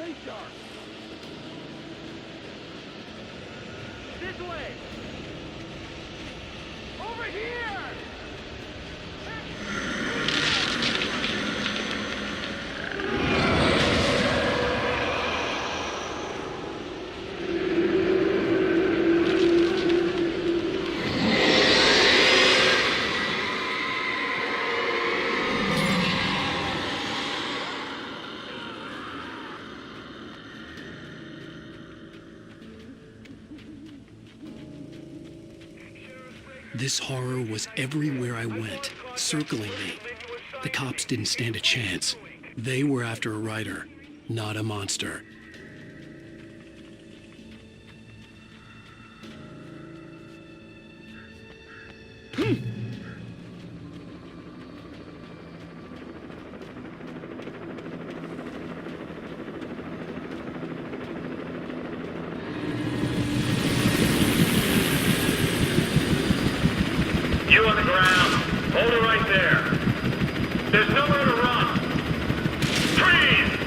Stay sharp. This way. Over here. This horror was everywhere I went, circling me. The cops didn't stand a chance. They were after a writer, not a monster. You on the ground. Hold it right there. There's nowhere to run. Freeze!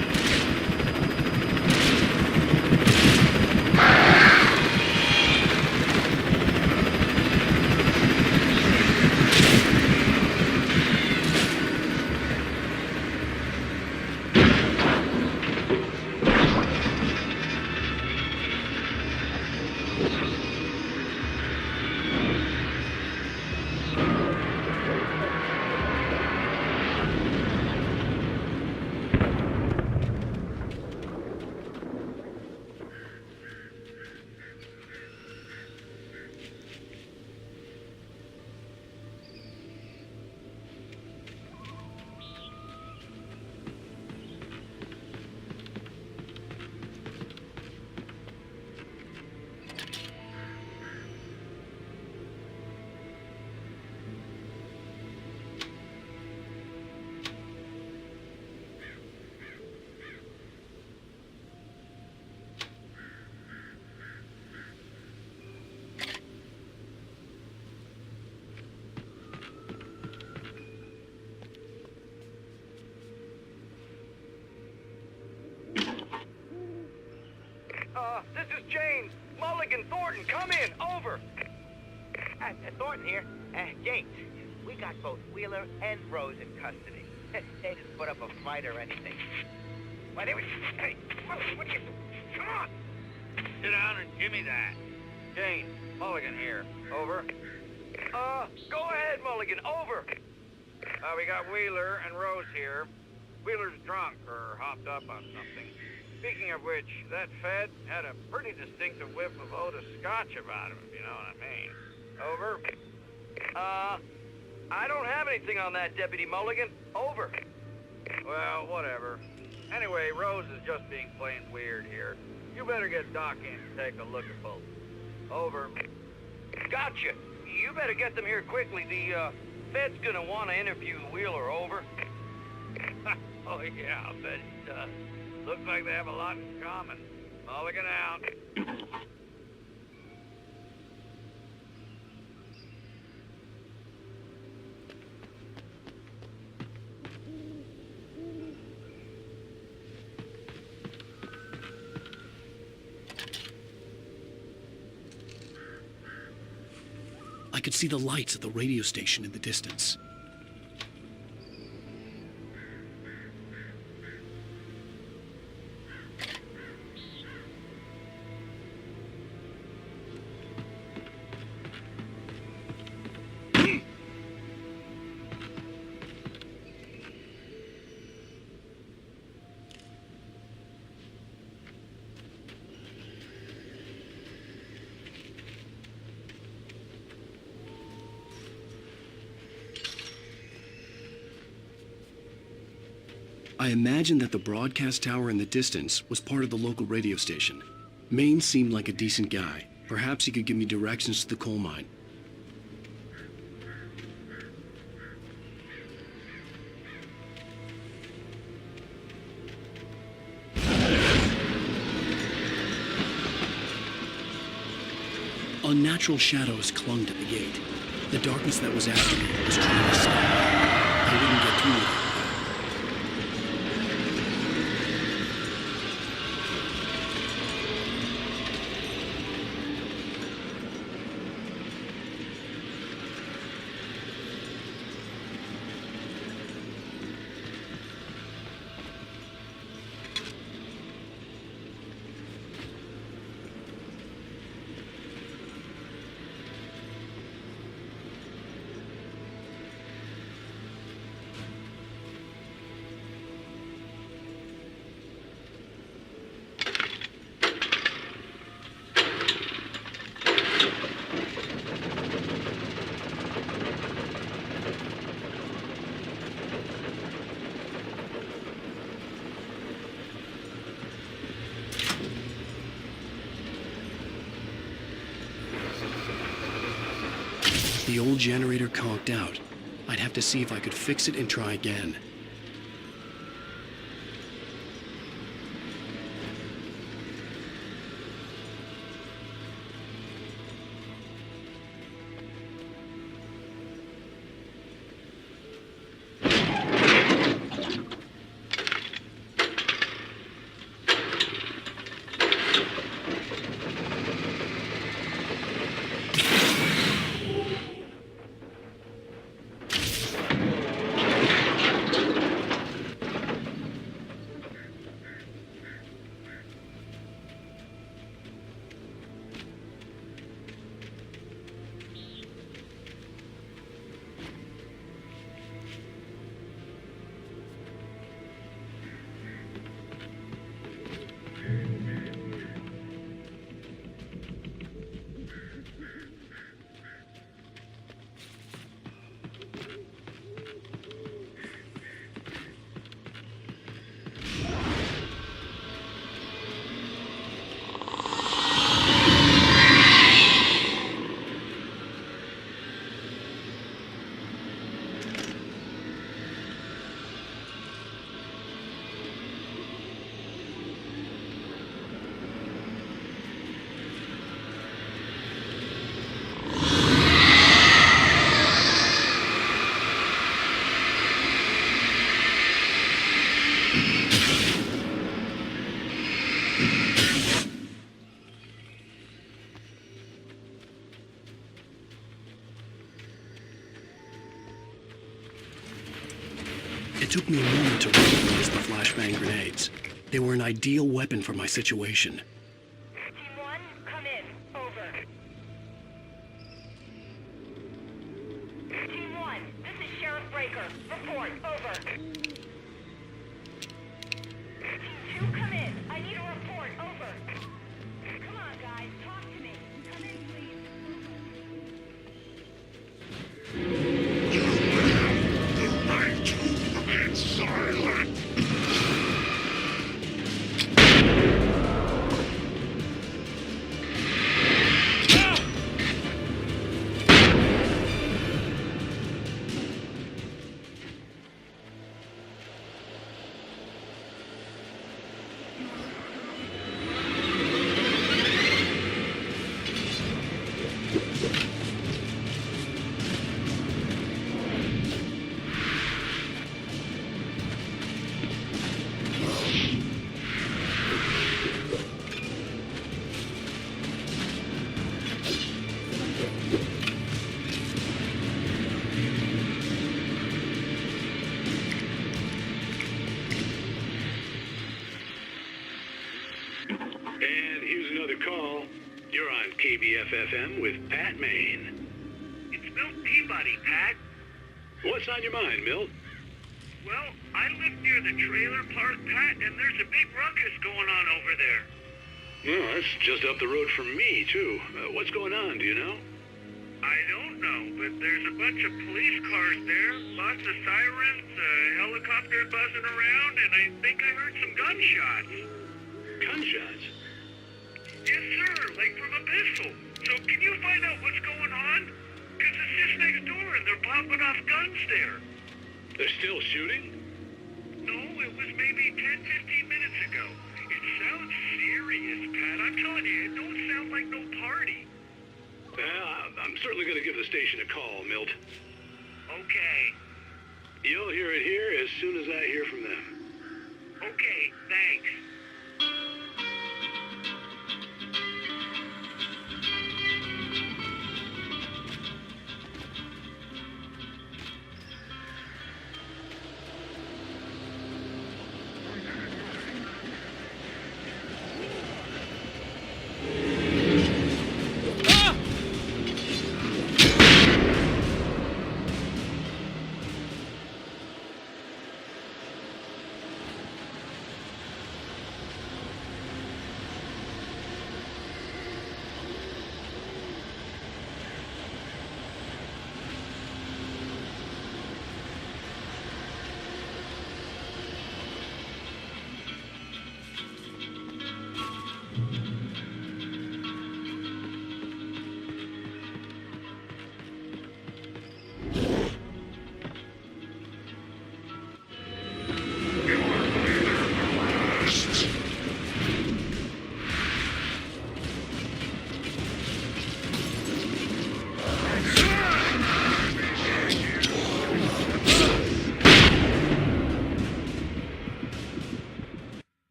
This is James. Mulligan, Thornton, come in. Over. Thornton here. James, we got both Wheeler and Rose in custody. They didn't put up a fight or anything. Why, they were... Hey, what are you... Come on! Sit down and give me that. James, Mulligan here. Over. Go ahead, Mulligan. Over. We got Wheeler and Rose here. Wheeler's drunk or hopped up on something. Speaking of which, that Fed had a pretty distinctive whiff of Otis Scotch about him, if you know what I mean. Over. I don't have anything on that, Deputy Mulligan. Over. Well, whatever. Anyway, Rose is just being plain weird here. You better get Doc in to take a look at both. Over. Gotcha. You better get them here quickly. The, Fed's gonna want to interview Wheeler. Over. Oh, yeah, I'll bet he does. Looks like they have a lot in common. Mulligan out. I could see the lights of the radio station in the distance. I imagined that the broadcast tower in the distance was part of the local radio station. Maine seemed like a decent guy. Perhaps he could give me directions to the coal mine. Unnatural shadows clung to the gate. The darkness that was after me was trying to stop me. I wouldn't get through it. the old generator conked out. I'd have to see if I could fix it and try again. It took me a moment to recognize the flashbang grenades. They were an ideal weapon for my situation. Team 1, come in. Over. Team 1, this is Sheriff Breaker. Report. Over. Team 2, come in. I need a report. Over. Come on, guys. Talk to me. Come in, please. Silent! KBFFM with Pat Maine. It's Milt Peabody, Pat. What's on your mind, Milt? Well, I live near the trailer park, Pat, and there's a big ruckus going on over there. Well, that's just up the road from me, too. What's going on, do you know? I don't know, but there's a bunch of police cars there, lots of sirens, a helicopter buzzing around, and I think I heard some gunshots. Gunshots? Yes, sir, like from a pistol. So can you find out what's going on? Because it's just next door and they're popping off guns there. They're still shooting? No, it was maybe 10, 15 minutes ago. It sounds serious, Pat. I'm telling you, it don't sound like no party. Well, I'm certainly going to give the station a call, Milt. Okay. You'll hear it here as soon as I hear from them. Okay, thanks.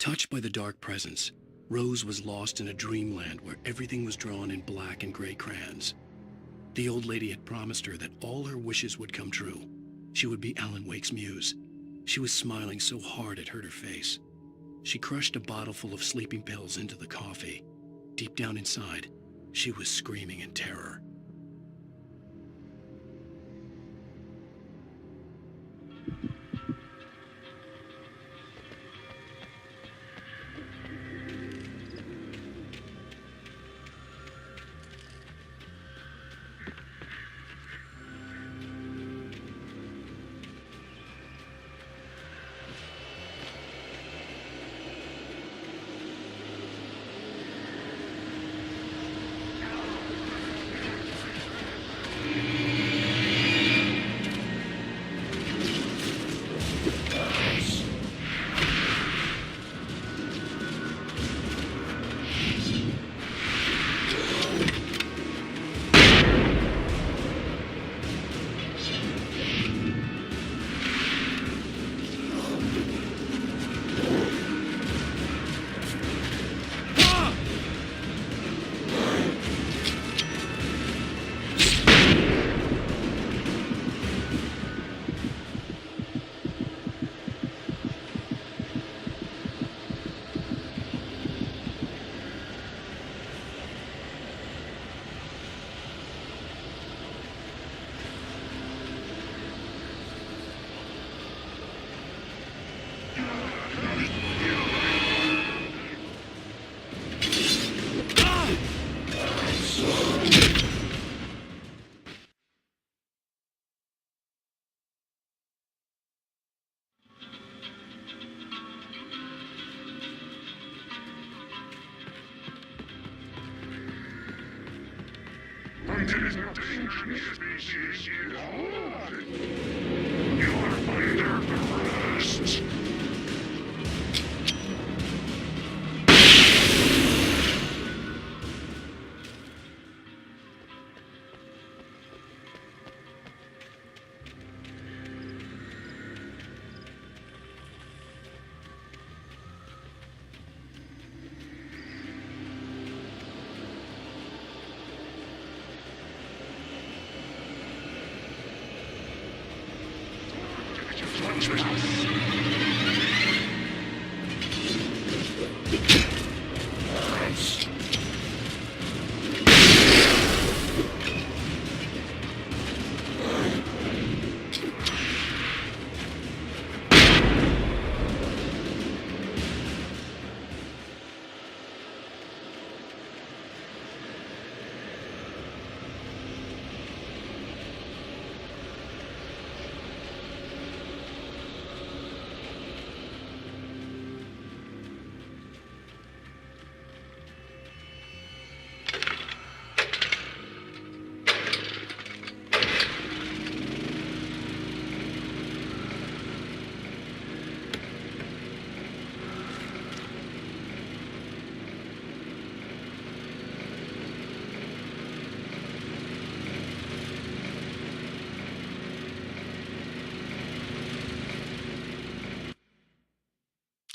Touched by the dark presence, Rose was lost in a dreamland where everything was drawn in black and gray crayons. The old lady had promised her that all her wishes would come true. She would be Alan Wake's muse. She was smiling so hard it hurt her face. She crushed a bottle full of sleeping pills into the coffee. Deep down inside, she was screaming in terror. Until dangerous species you hold. You're under arrest.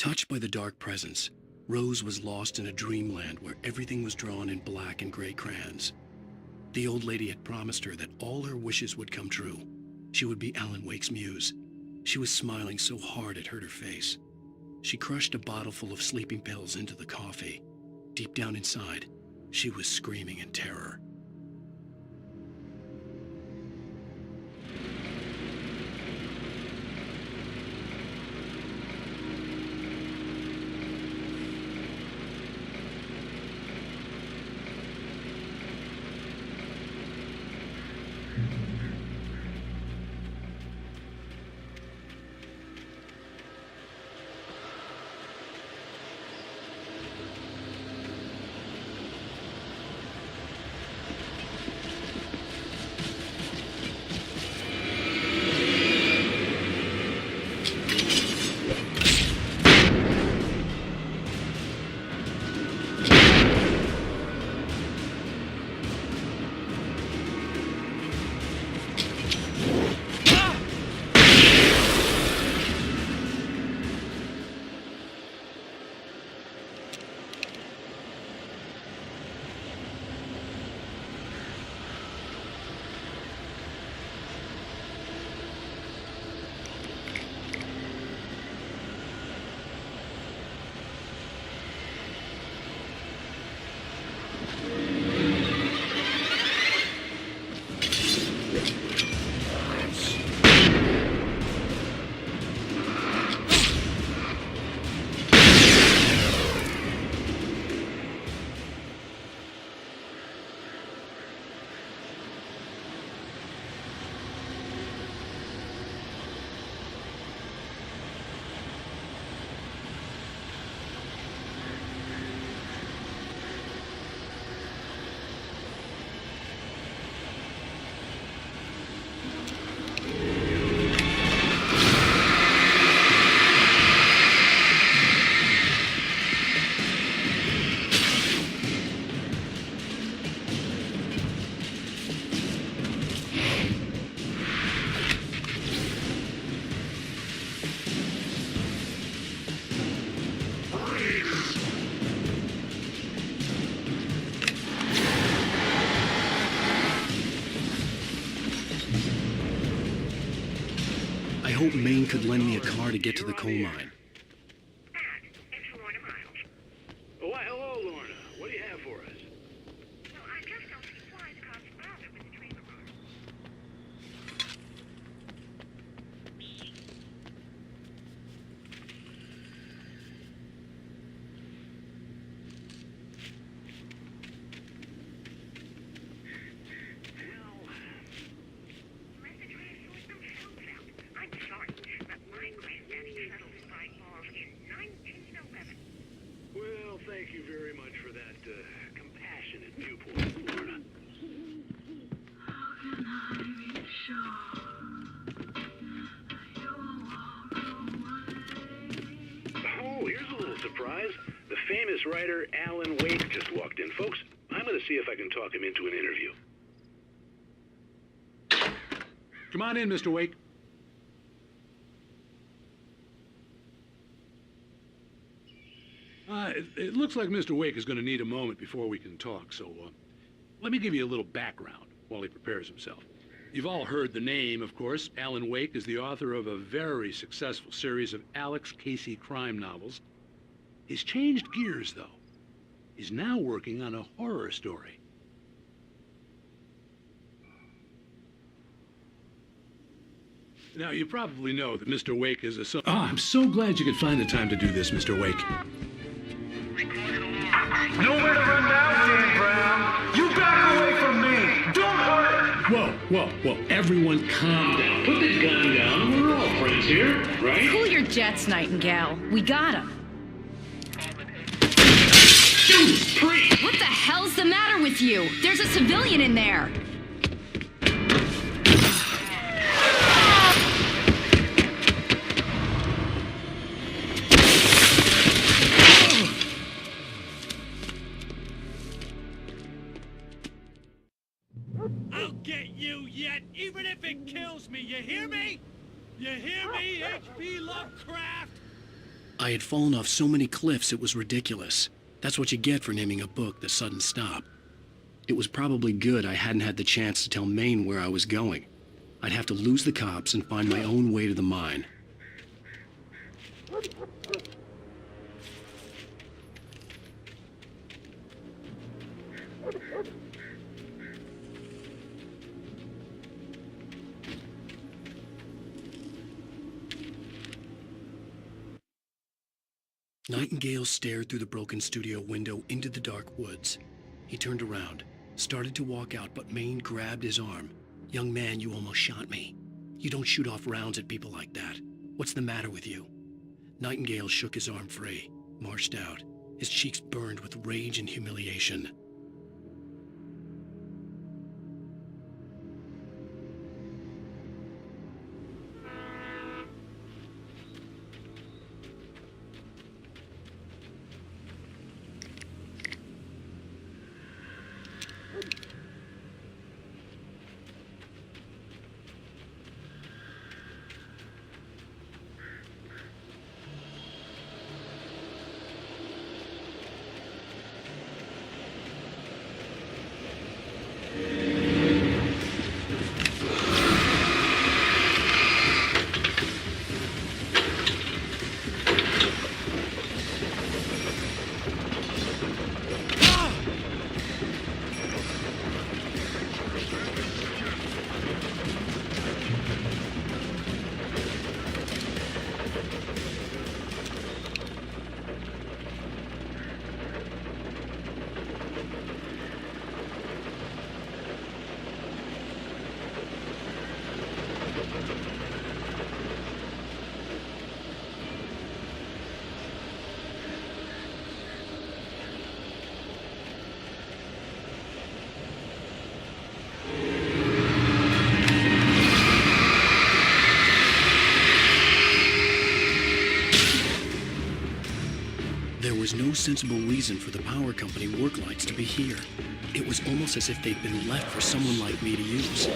Touched by the dark presence, Rose was lost in a dreamland where everything was drawn in black and gray crayons. The old lady had promised her that all her wishes would come true. She would be Alan Wake's muse. She was smiling so hard it hurt her face. She crushed a bottle full of sleeping pills into the coffee. Deep down inside, she was screaming in terror. hoped Maine could lend me a car to get to the coal mine. Dad, it's Lorna Miles. Oh, why, hello, Lorna. What do you have for us? No, I just don't see why the cops bother with the trailer park. Let the trash sort themselves out. I'm sorry, but my granddaddy settled spy balls in 1911. Well, thank you very much for that compassionate viewpoint, Lorna. Oh, here's a little surprise. The famous writer Alan Wake just walked in. Folks, I'm going to see if I can talk him into an interview. Come on in, Mr. Wake. It looks like Mr. Wake is going to need a moment before we can talk, so let me give you a little background while he prepares himself. You've all heard the name, of course. Alan Wake is the author of a very successful series of Alex Casey crime novels. He's changed gears, though. He's now working on a horror story. Now, you probably know that Mr. Wake is a son. Oh, I'm so glad you could find the time to do this, Mr. Wake. Nowhere to run now, Dan Brown. You back away from me. Don't hurt. Whoa, everyone calm down. Put the gun down. We're all friends here, right? Cool your jets, Nightingale. We got him. What the hell's the matter with you? There's a civilian in there. I'll get you yet, even if it kills me, you hear me? You hear me, H.P. Lovecraft? I had fallen off so many cliffs it was ridiculous. That's what you get for naming a book The Sudden Stop. It was probably good I hadn't had the chance to tell Maine where I was going. I'd have to lose the cops and find my own way to the mine. Nightingale stared through the broken studio window into the dark woods. He turned around, started to walk out, but Maine grabbed his arm. "Young man, you almost shot me. You don't shoot off rounds at people like that. What's the matter with you?" Nightingale shook his arm free, marched out. His cheeks burned with rage and humiliation. There was no sensible reason for the power company work lights to be here. It was almost as if they'd been left for someone like me to use.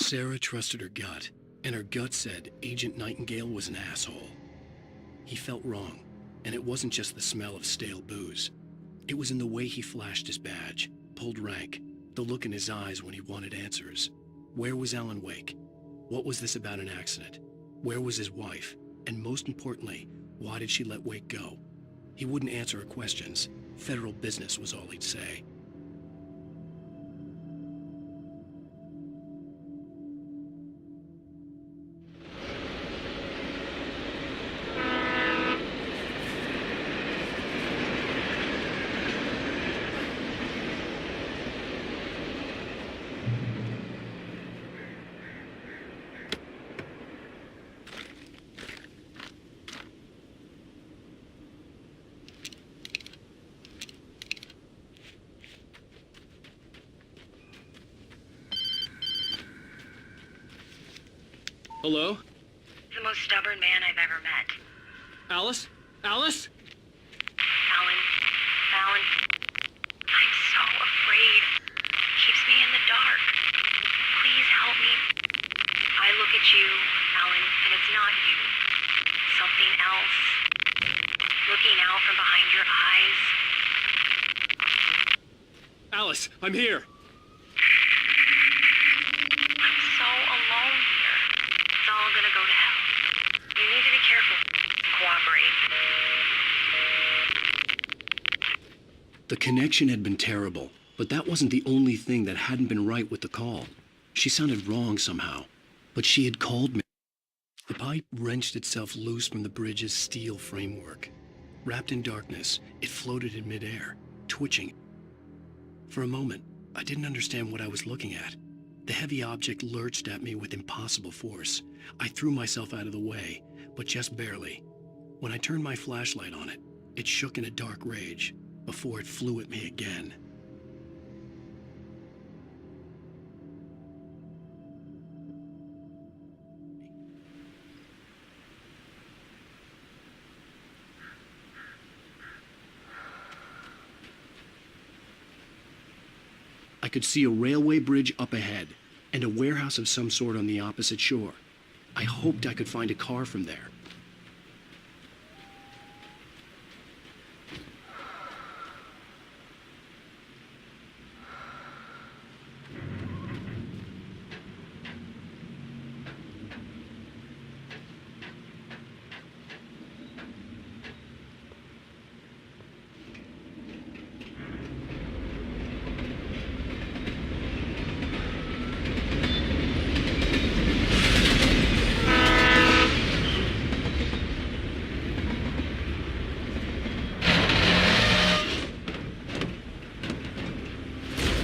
Sarah trusted her gut, and her gut said Agent Nightingale was an asshole. He felt wrong, and it wasn't just the smell of stale booze. It was in the way he flashed his badge, pulled rank, the look in his eyes when he wanted answers. Where was Alan Wake? What was this about an accident? Where was his wife? And most importantly, why did she let Wake go? He wouldn't answer her questions. Federal business was all he'd say. Hello? The most stubborn man I've ever met. Alice? Alice? Alan, I'm so afraid. Keeps me in the dark. Please help me. I look at you, Alan, and it's not you. Something else. Looking out from behind your eyes. Alice, I'm here. I'm so alone here. It's all gonna go to hell. You need to be careful. Cooperate. The connection had been terrible, but that wasn't the only thing that hadn't been right with the call. She sounded wrong somehow, but she had called me. The pipe wrenched itself loose from the bridge's steel framework. Wrapped in darkness, it floated in midair, twitching. For a moment, I didn't understand what I was looking at. The heavy object lurched at me with impossible force. I threw myself out of the way, but just barely. When I turned my flashlight on it, it shook in a dark rage before it flew at me again. I could see a railway bridge up ahead and a warehouse of some sort on the opposite shore. I hoped I could find a car from there.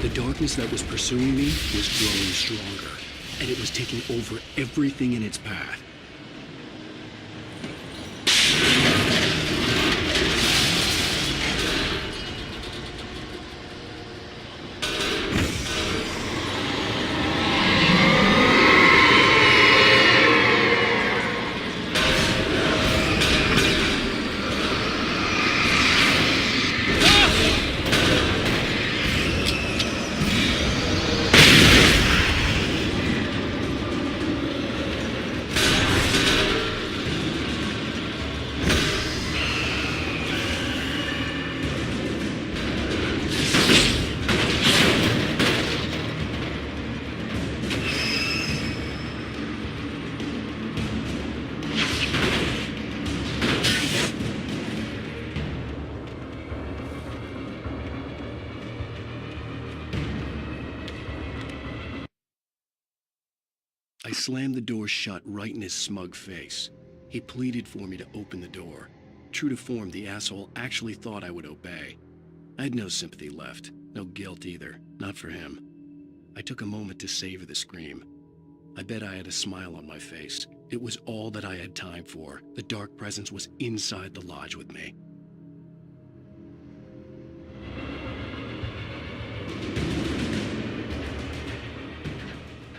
The darkness that was pursuing me was growing stronger, and it was taking over everything in its path. I slammed the door shut right in his smug face. He pleaded for me to open the door. True to form, the asshole actually thought I would obey. I had no sympathy left, no guilt either, not for him. I took a moment to savor the scream. I bet I had a smile on my face. It was all that I had time for. The dark presence was inside the lodge with me.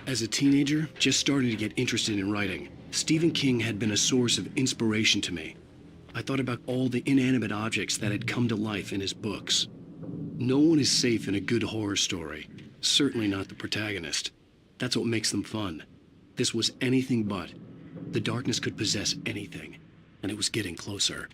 As a teenager, just starting to get interested in writing, Stephen King had been a source of inspiration to me. I thought about all the inanimate objects that had come to life in his books. No one is safe in a good horror story, certainly not the protagonist. That's what makes them fun. This was anything but. The darkness could possess anything, and it was getting closer.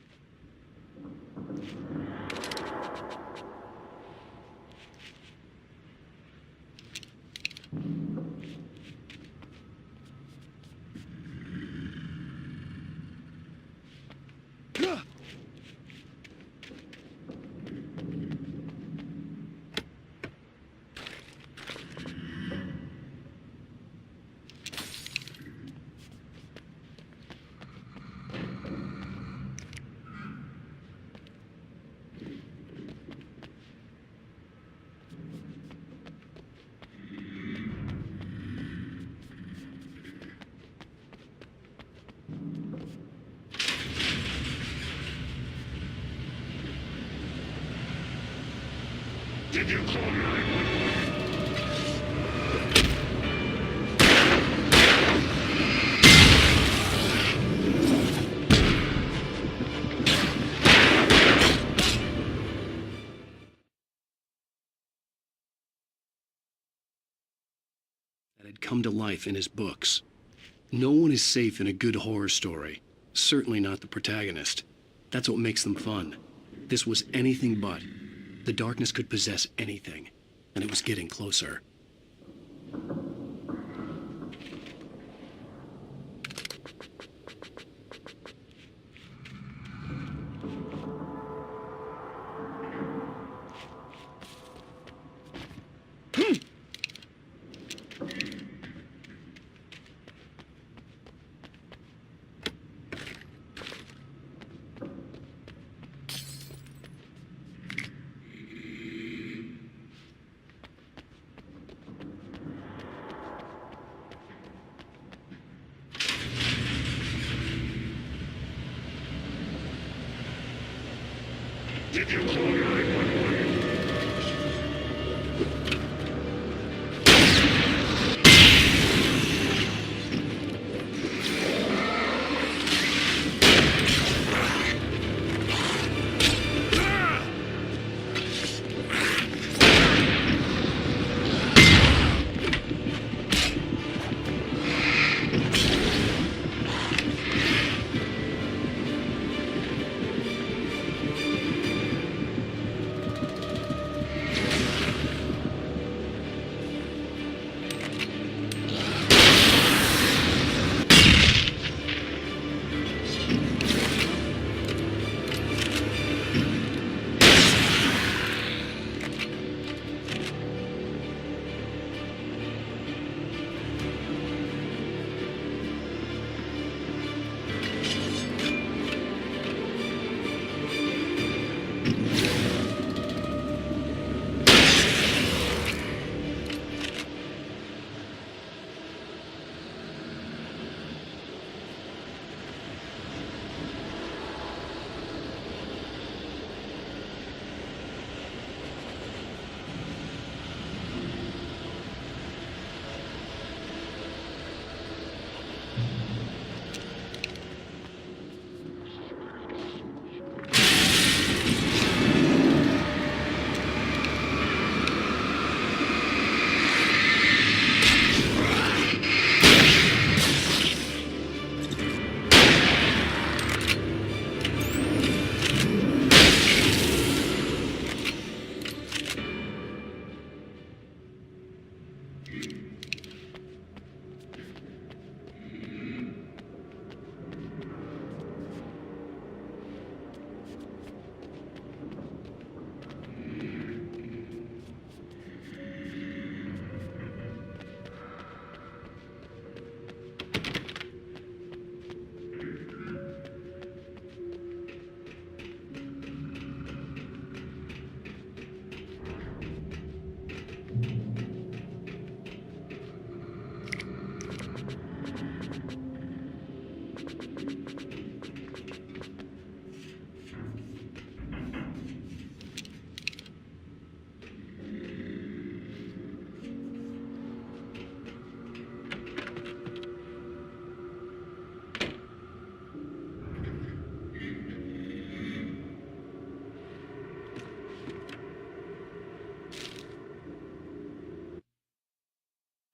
Did you call 911? That had come to life in his books. No one is safe in a good horror story. Certainly not the protagonist. That's what makes them fun. This was anything but. The darkness could possess anything, and it was getting closer. Did you call 911?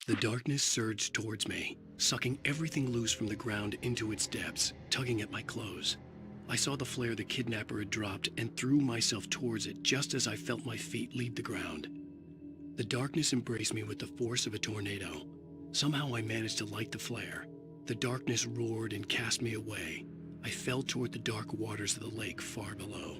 The The darkness surged towards me, sucking everything loose from the ground into its depths, tugging at my clothes. I saw the flare the kidnapper had dropped and threw myself towards it just as I felt my feet leave the ground. The darkness embraced me with the force of a tornado. Somehow I managed to light the flare. The darkness roared and cast me away. I fell toward the dark waters of the lake far below.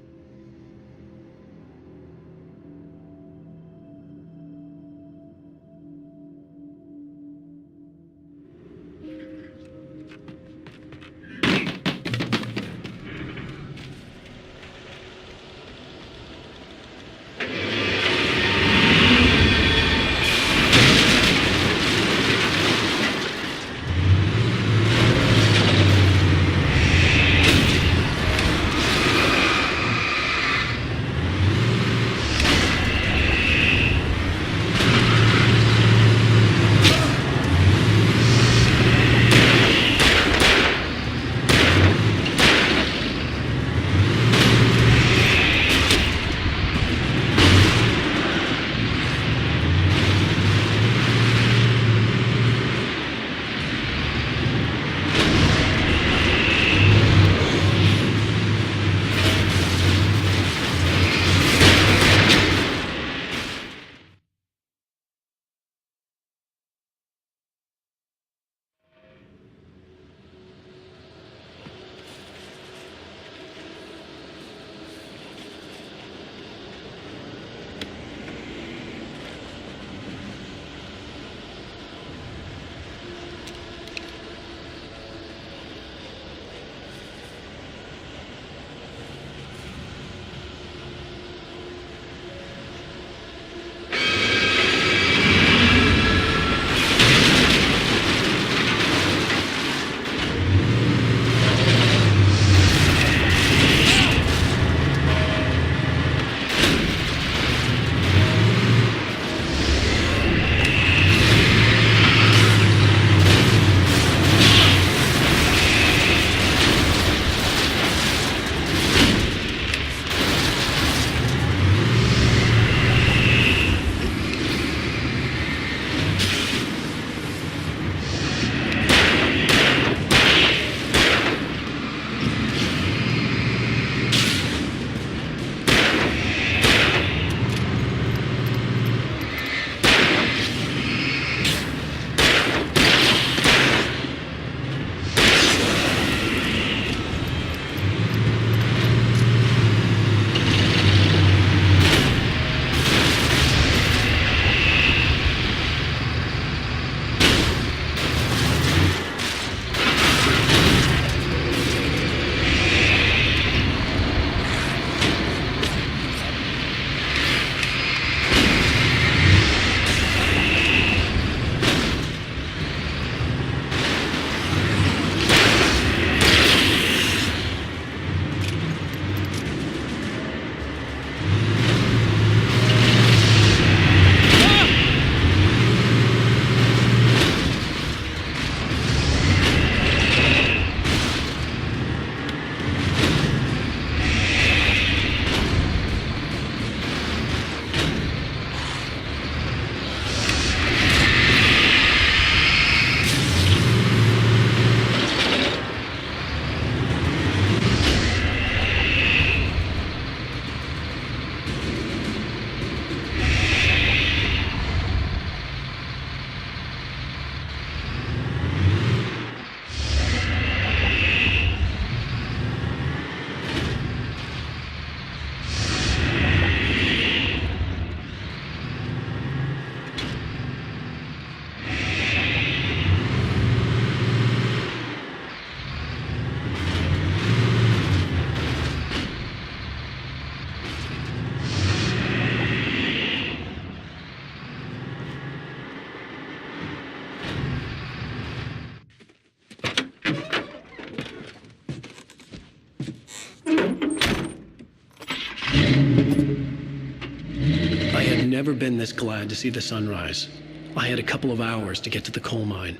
Never been this glad to see the sunrise. I had a couple of hours to get to the coal mine.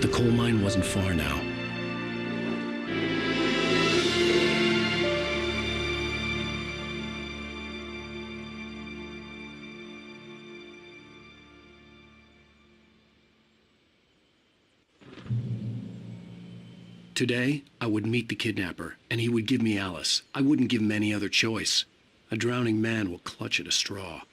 The coal mine wasn't far now. Today, I would meet the kidnapper, and he would give me Alice. I wouldn't give him any other choice. A drowning man will clutch at a straw.